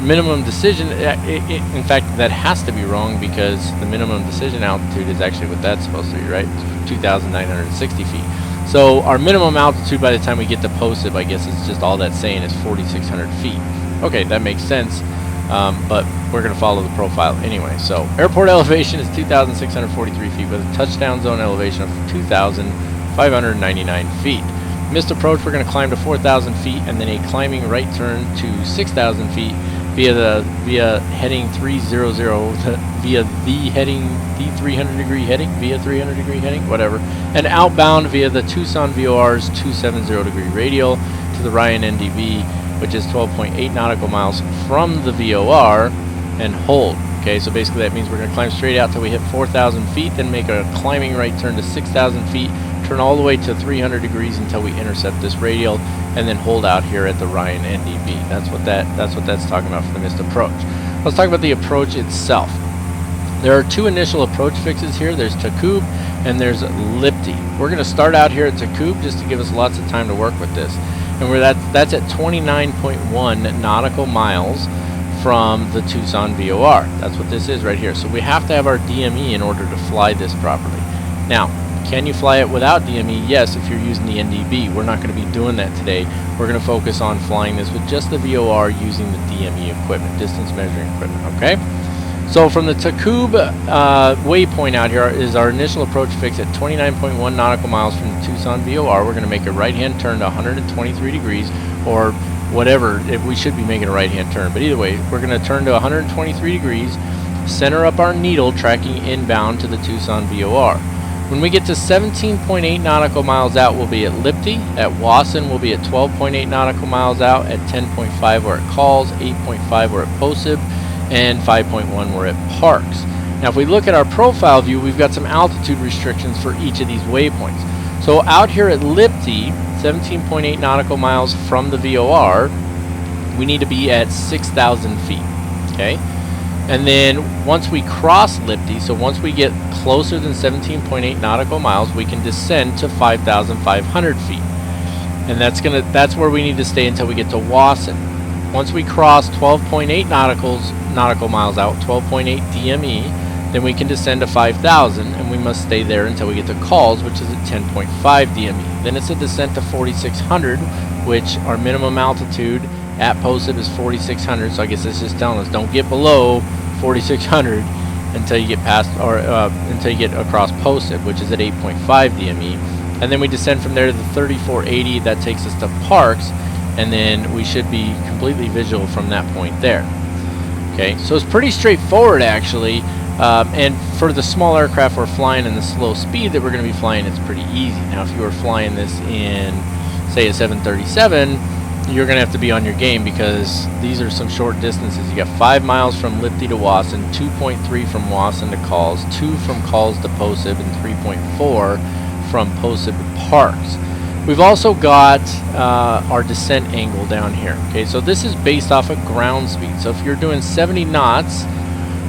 Minimum decision, in fact, that has to be wrong because the minimum decision altitude is actually what that's supposed to be, right? 2,960 feet. So our minimum altitude by the time we get to POSIB, I guess it's just all that's saying is 4,600 feet. Okay, that makes sense, but we're going to follow the profile anyway. So airport elevation is 2,643 feet with a touchdown zone elevation of 2,599 feet. Missed approach, we're going to climb to 4,000 feet and then a climbing right turn to 6,000 feet via heading 300, via the heading, the 300 degree heading, via 300 degree heading, whatever, and outbound via the Tucson VOR's 270 degree radial to the Ryan NDB, which is 12.8 nautical miles from the VOR, and hold. Okay, so basically that means we're going to climb straight out till we hit 4,000 feet, then make a climbing right turn to 6,000 feet, turn all the way to 300 degrees until we intercept this radial, and then hold out here at the Ryan NDB. That's what that's talking about for the missed approach. Let's talk about the approach itself. There are two initial approach fixes here. There's Takub and there's Lipti. We're going to start out here at Takub just to give us lots of time to work with this. And that's at 29.1 nautical miles from the Tucson VOR. That's what this is right here. So we have to have our DME in order to fly this properly. Now, can you fly it without DME? Yes, if you're using the NDB. We're not going to be doing that today. We're going to focus on flying this with just the VOR using the DME equipment, distance measuring equipment, okay? So from the Takub waypoint out here is our initial approach fix at 29.1 nautical miles from the Tucson VOR. We're going to make a right-hand turn to 123 degrees or whatever. We should be making a right-hand turn, but either way, we're going to turn to 123 degrees, center up our needle, tracking inbound to the Tucson VOR. When we get to 17.8 nautical miles out, we'll be at Lipti. At Wasson, we'll be at 12.8 nautical miles out. At 10.5, we're at Calls. 8.5, we're at POSIB. And 5.1, we're at Parks. Now, if we look at our profile view, we've got some altitude restrictions for each of these waypoints. So out here at Lipti, 17.8 nautical miles from the VOR, we need to be at 6,000 feet, okay? And then once we cross Lipti, so once we get closer than 17.8 nautical miles, we can descend to 5,500 feet. And that's where we need to stay until we get to Wasson. Once we cross 12.8 nautical miles out, 12.8 DME, then we can descend to 5,000, and we must stay there until we get to Calls, which is at 10.5 DME. Then it's a descent to 4,600, which our minimum altitude at POSIB is 4,600, so I guess it's just telling us don't get below 4,600 until you get past or until you get across POSIB, which is at 8.5 DME, and then we descend from there to the 3480. That takes us to Parks, and then we should be completely visual from that point there. Okay, so it's pretty straightforward actually, and for the small aircraft we're flying and the slow speed that we're going to be flying, it's pretty easy. Now, if you were flying this in, say, a 737. You're going to have to be on your game because these are some short distances. You got 5 miles from Lipti to Wasson, 2.3 from Wasson to Calls, 2 from Calls to POSIB, and 3.4 from POSIB to Parks. We've also got our descent angle down here. Okay, so this is based off of ground speed. So if you're doing 70 knots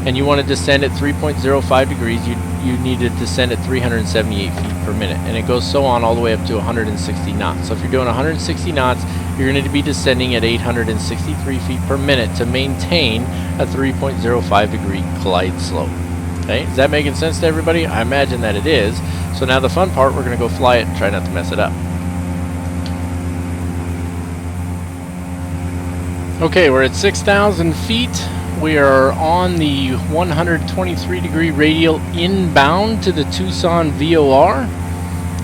and you want to descend at 3.05 degrees, you need to descend at 378 feet per minute, and it goes so on all the way up to 160 knots. So if you're doing 160 knots, you're going to be descending at 863 feet per minute to maintain a 3.05 degree glide slope. Okay, is that making sense to everybody? I imagine that it is. So now the fun part, we're going to go fly it and try not to mess it up. Okay, we're at 6,000 feet. we are on the 123-degree radial inbound to the Tucson VOR,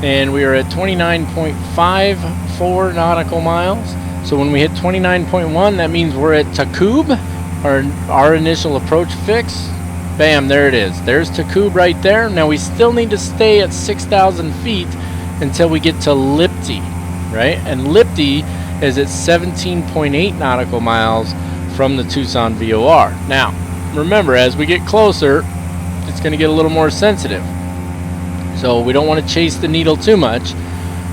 and we are at 29.54 nautical miles. So when we hit 29.1, that means we're at Takub, our initial approach fix. Bam, there it is. There's Takub right there. Now we still need to stay at 6,000 feet until we get to Lipti, right? And Lipti is at 17.8 nautical miles from the Tucson VOR. Now, remember, as we get closer, it's going to get a little more sensitive. So we don't want to chase the needle too much.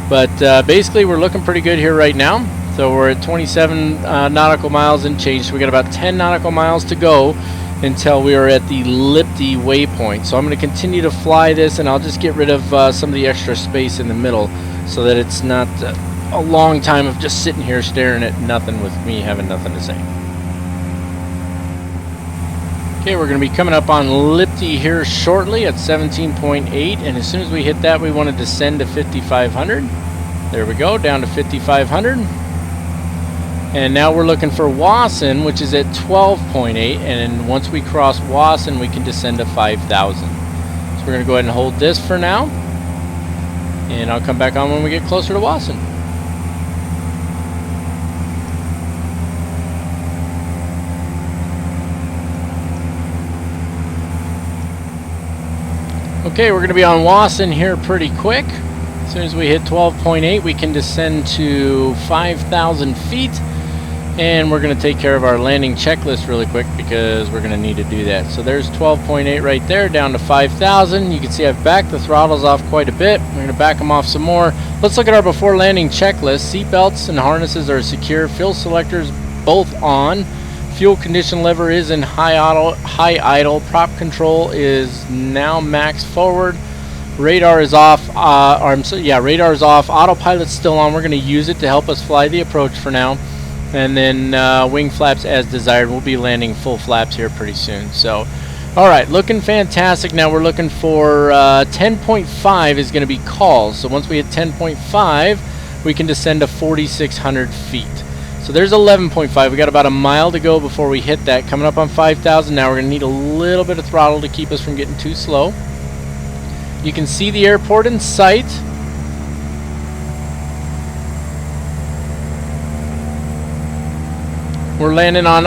But basically, we're looking pretty good here right now. So we're at 27 nautical miles and change. So we got about 10 nautical miles to go until we are at the Lipti waypoint. So I'm going to continue to fly this, and I'll just get rid of some of the extra space in the middle so that it's not a long time of just sitting here staring at nothing with me having nothing to say. Okay, we're going to be coming up on Lipti here shortly at 17.8, and as soon as we hit that, we want to descend to 5,500. There we go, down to 5,500. And now we're looking for Wasson, which is at 12.8, and once we cross Wasson, we can descend to 5,000. So we're going to go ahead and hold this for now, and I'll come back on when we get closer to Wasson. Okay, we're going to be on Wasson here pretty quick. As soon as we hit 12.8, we can descend to 5,000 feet. And we're going to take care of our landing checklist really quick because we're going to need to do that. So there's 12.8 right there, down to 5,000. You can see I've backed the throttles off quite a bit. We're going to back them off some more. Let's look at our before landing checklist. Seat belts and harnesses are secure. Fuel selectors both on. Fuel condition lever is in high idle. Prop control is now max forward. Radar is off. Radar is off. Autopilot's still on. We're going to use it to help us fly the approach for now. And then wing flaps as desired. We'll be landing full flaps here pretty soon. So, all right, looking fantastic. Now we're looking for 10.5 is going to be calls. So once we hit 10.5, we can descend to 4,600 feet. So there's 11.5. We got about a mile to go before we hit that. Coming up on 5,000 now. We're going to need a little bit of throttle to keep us from getting too slow. You can see the airport in sight. We're landing on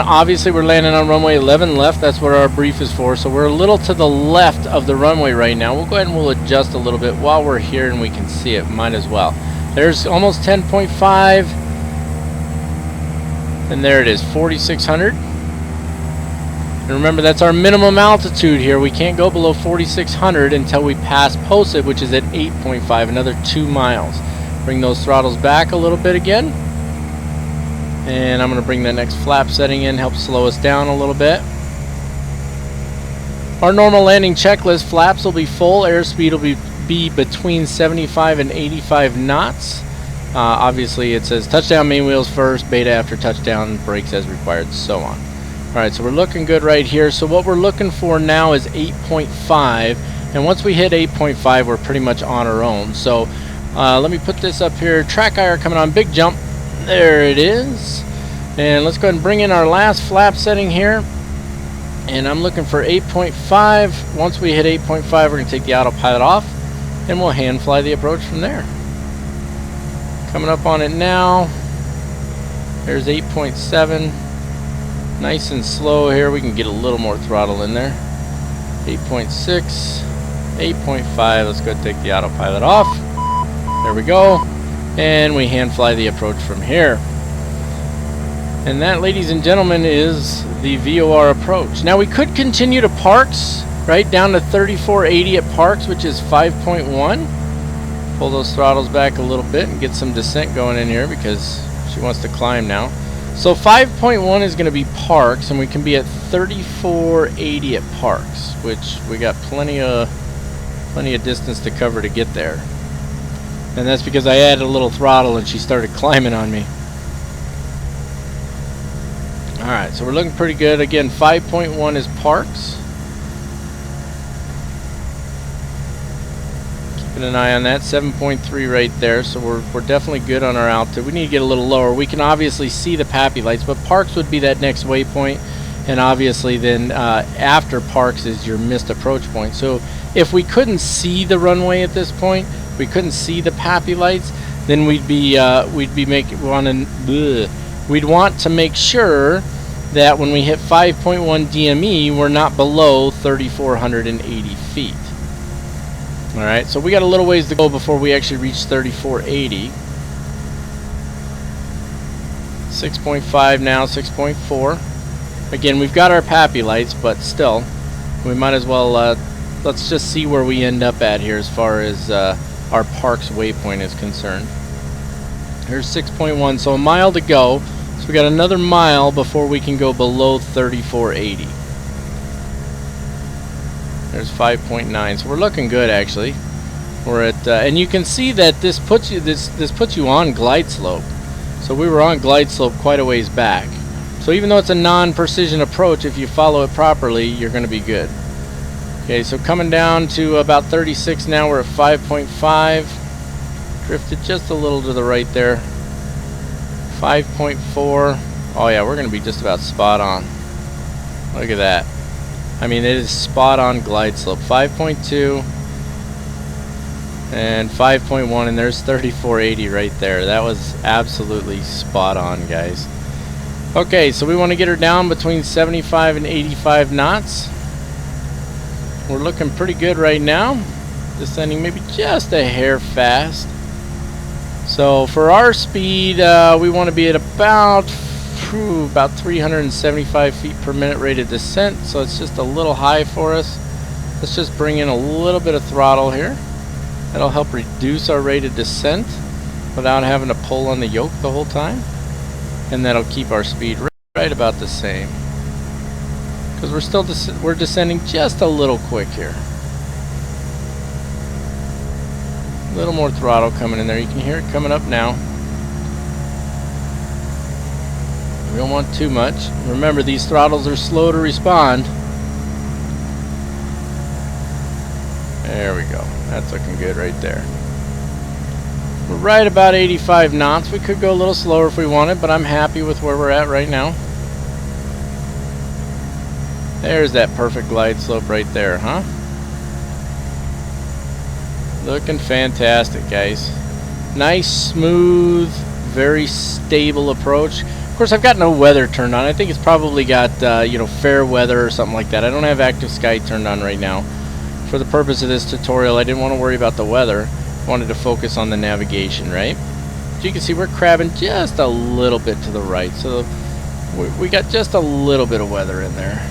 runway 11 left. That's what our brief is for. So we're a little to the left of the runway right now. We'll go ahead and we'll adjust a little bit while we're here and we can see it. Might as well. There's almost 10.5. And there it is, 4,600. And remember, that's our minimum altitude here. We can't go below 4,600 until we pass posted, which is at 8.5, another 2 miles. Bring those throttles back a little bit again. And I'm going to bring the next flap setting in, help slow us down a little bit. Our normal landing checklist, flaps will be full, airspeed will be between 75 and 85 knots. Obviously it says touchdown main wheels first, beta after touchdown, brakes as required, so on. Alright, so we're looking good right here. So what we're looking for now is 8.5, and once we hit 8.5 we're pretty much on our own. So let me put this up here. Track IR coming on, big jump. There it is. And let's go ahead and bring in our last flap setting here. And I'm looking for 8.5. Once we hit 8.5, we're going to take the autopilot off, and we'll hand fly the approach from there. Coming up on it now. There's 8.7. Nice and slow here. We can get a little more throttle in there. 8.6. 8.5. Let's go take the autopilot off. There we go. And we hand fly the approach from here. And that, ladies and gentlemen, is the VOR approach. Now we could continue to Parks, right down to 3480 at Parks, which is 5.1. Pull those throttles back a little bit and get some descent going in here because she wants to climb now. So 5.1 is going to be Parks, and we can be at 3480 at Parks, which we got plenty of distance to cover to get there. And that's because I added a little throttle and she started climbing on me. Alright, so we're looking pretty good. Again, 5.1 is Parks. Keeping an eye on that. 7.3 right there, so we're definitely good on our altitude. We need to get a little lower. We can obviously see the PAPI lights, but Parks would be that next waypoint. and obviously then after parks is your missed approach point. So if we couldn't see the runway at this point, we couldn't see the PAPI lights, then we'd want to make sure that when we hit 5.1 DME, we're not below 3,480 feet. All right, so we got a little ways to go before we actually reach 3,480. 6.5 now, 6.4. Again, we've got our PAPI lights, but still, we might as well, let's just see where we end up at here as far as our park's waypoint is concerned. Here's 6.1, so a mile to go. So we got another mile before we can go below 3,480. There's 5.9, so we're looking good actually. We're at, and you can see that this puts you on glide slope. So we were on glide slope quite a ways back. So even though it's a non-precision approach, if you follow it properly, you're going to be good. Okay, so coming down to about 36 now, we're at 5.5. Drifted just a little to the right there. 5.4. Oh yeah, we're going to be just about spot on. Look at that. I mean, it is spot on glide slope. 5.2 and 5.1, and there's 3,480 right there. That was absolutely spot on, guys. Okay, so we want to get her down between 75 and 85 knots. We're looking pretty good right now. Descending maybe just a hair fast. So for our speed, we want to be at about 375 feet per minute rate of descent. So it's just a little high for us. Let's just bring in a little bit of throttle here. That'll help reduce our rate of descent without having to pull on the yoke the whole time. And that'll keep our speed right about the same. Because we're descending just a little quick here. A little more throttle coming in there. You can hear it coming up now. We don't want too much. Remember, these throttles are slow to respond. There we go. That's looking good right there. We're right about 85 knots. We could go a little slower if we wanted, but I'm happy with where we're at right now. There's that perfect glide slope right there, huh? Looking fantastic, guys. Nice, smooth, very stable approach. Of course, I've got no weather turned on. I think it's probably got, you know, fair weather or something like that. I don't have active sky turned on right now. For the purpose of this tutorial, I didn't want to worry about the weather. I wanted to focus on the navigation, right? So you can see we're crabbing just a little bit to the right. So we got just a little bit of weather in there.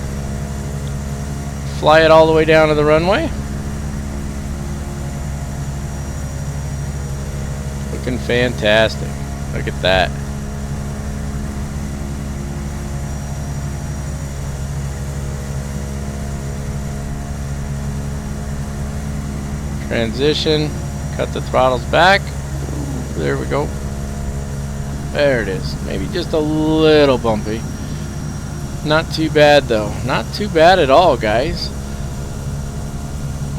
Fly it all the way down to the runway. Looking fantastic. Look at that. Transition. Cut the throttles back. There we go. There it is. Maybe just a little bumpy. Not too bad though. Not too bad at all, guys.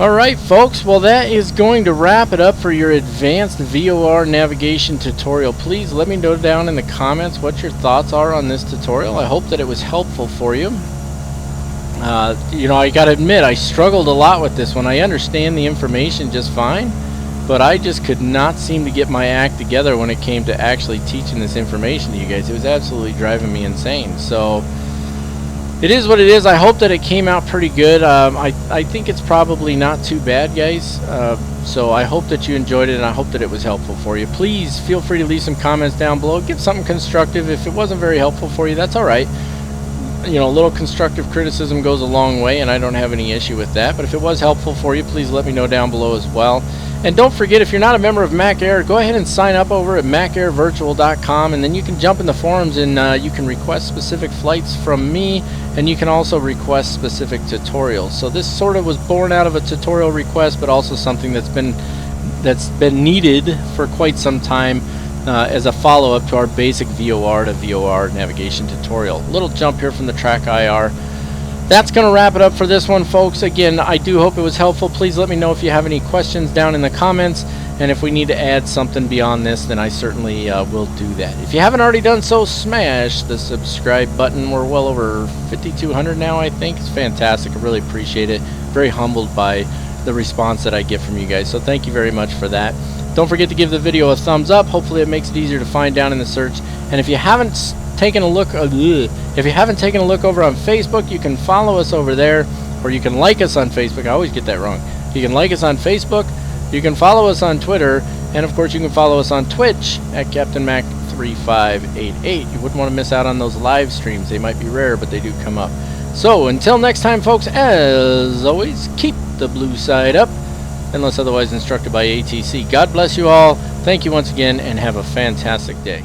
Alright folks, well that is going to wrap it up for your advanced VOR navigation tutorial. Please let me know down in the comments what your thoughts are on this tutorial. I hope that it was helpful for you. You know, I gotta admit, I struggled a lot with this one. I understand the information just fine, but I just could not seem to get my act together when it came to actually teaching this information to you guys. It was absolutely driving me insane. So it is what it is. I hope that it came out pretty good. I think it's probably not too bad, guys. So I hope that you enjoyed it, and I hope that it was helpful for you. Please feel free to leave some comments down below. Give something constructive. If it wasn't very helpful for you, that's all right. You know, a little constructive criticism goes a long way, and I don't have any issue with that. But if it was helpful for you, please let me know down below as well. And don't forget, if you're not a member of Mac Air, go ahead and sign up over at macairvirtual.com, and then you can jump in the forums and you can request specific flights from me, and you can also request specific tutorials. So this sort of was born out of a tutorial request, but also something that's been needed for quite some time as a follow-up to our basic VOR to VOR navigation tutorial. Little jump here from the track IR. That's going to wrap it up for this one, folks. Again, I do hope it was helpful. Please let me know if you have any questions down in the comments. And if we need to add something beyond this, then I certainly will do that. If you haven't already done so, smash the subscribe button. We're well over 5,200 now, I think. It's fantastic. I really appreciate it. Very humbled by the response that I get from you guys. So thank you very much for that. Don't forget to give the video a thumbs up. Hopefully it makes it easier to find down in the search. And if you haven't taken a look, over on Facebook, you can follow us over there, or you can like us on Facebook. I always get that wrong. You can like us on Facebook. You can follow us on Twitter, and of course you can follow us on Twitch at CaptainMac3588. You wouldn't want to miss out on those live streams. They might be rare, but they do come up. So until next time, folks, as always, keep the blue side up, unless otherwise instructed by ATC. God bless you all. Thank you once again, and have a fantastic day.